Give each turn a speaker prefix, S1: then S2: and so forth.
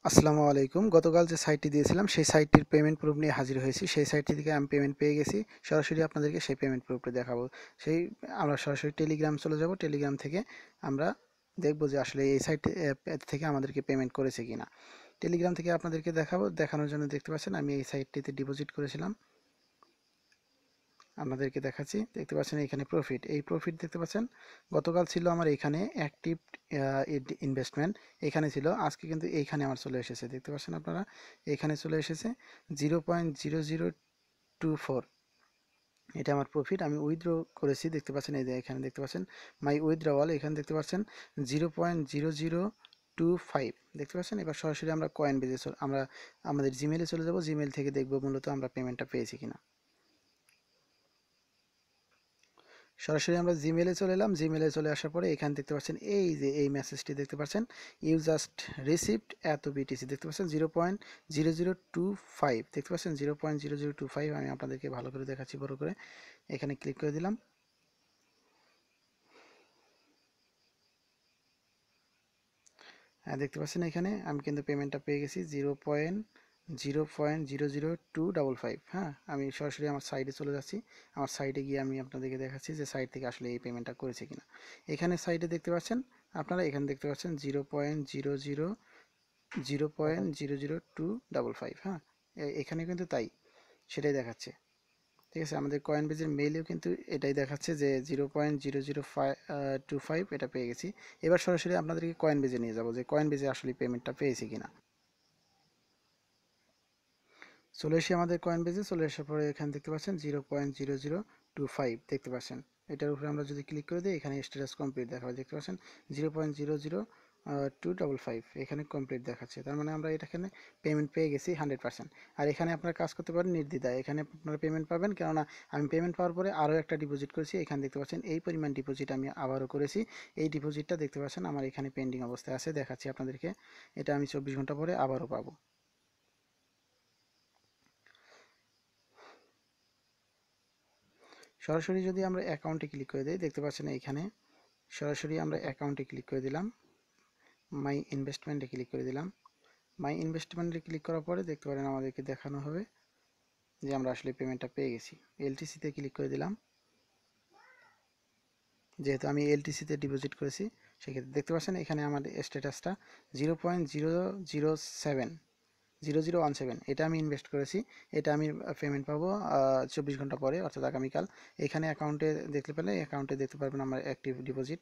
S1: আসসালামু আলাইকুম। গতকাল যে সাইটটি দিয়েছিলাম সেই সাইটটির পেমেন্ট প্রুফ নিয়ে হাজির হয়েছি। সেই সাইটটি থেকে আমি পেমেন্ট পেয়ে গেছি। সরাসরি আপনাদেরকে সেই পেমেন্ট প্রুফটা দেখাবো। সেই আমরা সরাসরি টেলিগ্রাম চলে যাব। টেলিগ্রাম থেকে আমরা দেখব যে আসলে এই সাইট থেকে আমাদেরকে পেমেন্ট করেছে কিনা। টেলিগ্রাম থেকে আপনাদেরকে দেখাবো। দেখানোর জন্য দেখতে পাচ্ছেন আমি এই সাইটটিতে ডিপোজিট করেছিলাম। আপনাদেরকে দেখাচ্ছি। দেখতে পাচ্ছেন এখানে প্রফিট। এই প্রফিট দেখতে পাচ্ছেন গতকাল ছিল আমার এখানে অ্যাক্টিভ ইনভেস্টমেন্ট এখানে ছিল। আজকে কিন্তু এইখানে আমার চলে এসেছে। দেখতে পাচ্ছেন আপনারা এখানে চলে এসেছে 0.0024। এটা আমার প্রফিট। আমি উইথড্র করেছি। দেখতে পাচ্ছেন এই যে এখানে দেখতে পাচ্ছেন মাই উইথড্রওয়াল। এখানে দেখতে পাচ্ছেন 0.0025 দেখতে পাচ্ছেন। এবার সরাসরি আমরা কয়েন বেজে আমরা আমাদের জিমেলে চলে যাব। জিমেল থেকে দেখব মূলত আমরা পেমেন্টটা পেয়েছি কিনা। সরাসরি আমরা জিমেলে চলে এলাম। জিমেলে চলে আসার পরে এখানে দেখতে পাচ্ছেন এই যে এই মেসেজটি দেখতে পাচ্ছেন, ইউ জাস্ট রিসিভড এত বিটিসি দেখতে পাচ্ছেন 0.0025 দেখতে পাচ্ছেন 0.0025। আমি আপনাদেরকে ভালো করে দেখাচ্ছি বড় করে। এখানে ক্লিক করে দিলাম। হ্যাঁ, দেখতে পাচ্ছেন এখানে আমি কিন্তু পেমেন্টটা পেয়ে গেছি 0.000255। হ্যাঁ, আমি সরাসরি আমার সাইটে চলে যাচ্ছি। আমার সাইটে গিয়ে আমি আপনাদেরকে দেখাচ্ছি যে সাইট থেকে আসলে এই পেমেন্টটা করেছে কিনা। এখানে সাইটে দেখতে পাচ্ছেন আপনারা, এখানে দেখতে পাচ্ছেন 0.000255। হ্যাঁ, এখানে কিন্তু তাই সেটাই দেখাচ্ছে। ঠিক আছে, আমাদের কয়েন বেজের মেইলেও কিন্তু এটাই দেখাচ্ছে যে 0.0025 এটা পেয়ে গেছি। এবার সরাসরি আপনাদেরকে কয়েন বেজে নিয়ে যাব যে কয়েন বেজে আসলে পেমেন্টটা পেয়েছি কিনা। চলে এসে আমাদের কয়েন বেজে চলে আসার পরে এখানে দেখতে পাচ্ছেন 0.0025 দেখতে পাচ্ছেন। এটার উপরে আমরা যদি ক্লিক করে দিই এখানে স্ট্যাটাস কমপ্লিট দেখাবে। দেখতে পাচ্ছেন 0.000255 এখানে কমপ্লিট দেখাচ্ছে। তার মানে আমরা এখানে পেমেন্ট পেয়ে গেছি 100%। আর এখানে আপনারা কাজ করতে পারেন নির্দ্বিধায়। এখানে আপনারা পেমেন্ট পাবেন, কেননা আমি পেমেন্ট পাওয়ার পরে আরও একটা ডিপোজিট করেছি। এখানে দেখতে পাচ্ছেন এই পরিমাণ ডিপোজিট আমি আবারও করেছি। এই ডিপোজিটটা দেখতে পাচ্ছেন আমার এখানে পেন্ডিং অবস্থায় আছে। দেখাচ্ছি আপনাদেরকে। এটা আমি 24 ঘন্টা পরে আবারও পাবো। সরাসরি যদি আমরা অ্যাকাউন্টে ক্লিক করে দিই দেখতে পাচ্ছেন এইখানে সরাসরি আমরা অ্যাকাউন্টে ক্লিক করে দিলাম। মাই ইনভেস্টমেন্টে ক্লিক করে দিলাম। মাই ইনভেস্টমেন্টে ক্লিক করার পরে দেখতে পারেন আমাদেরকে দেখানো হবে যে আমরা আসলে পেমেন্টটা পেয়ে গেছি। এলটিসিতে ক্লিক করে দিলাম। যেহেতু আমি এলটিসিতে ডিপোজিট করেছি সেক্ষেত্রে দেখতে পাচ্ছেন এখানে আমার স্ট্যাটাসটা 0.007 এটা আমি ইনভেস্ট করেছি। এটা আমি পেমেন্ট পাবো 24 ঘন্টা পরে, অর্থাৎ আগামীকাল। এখানে অ্যাকাউন্টে দেখতে পেলে অ্যাকাউন্টে দেখতে পারবেন আমার অ্যাক্টিভ ডিপোজিট।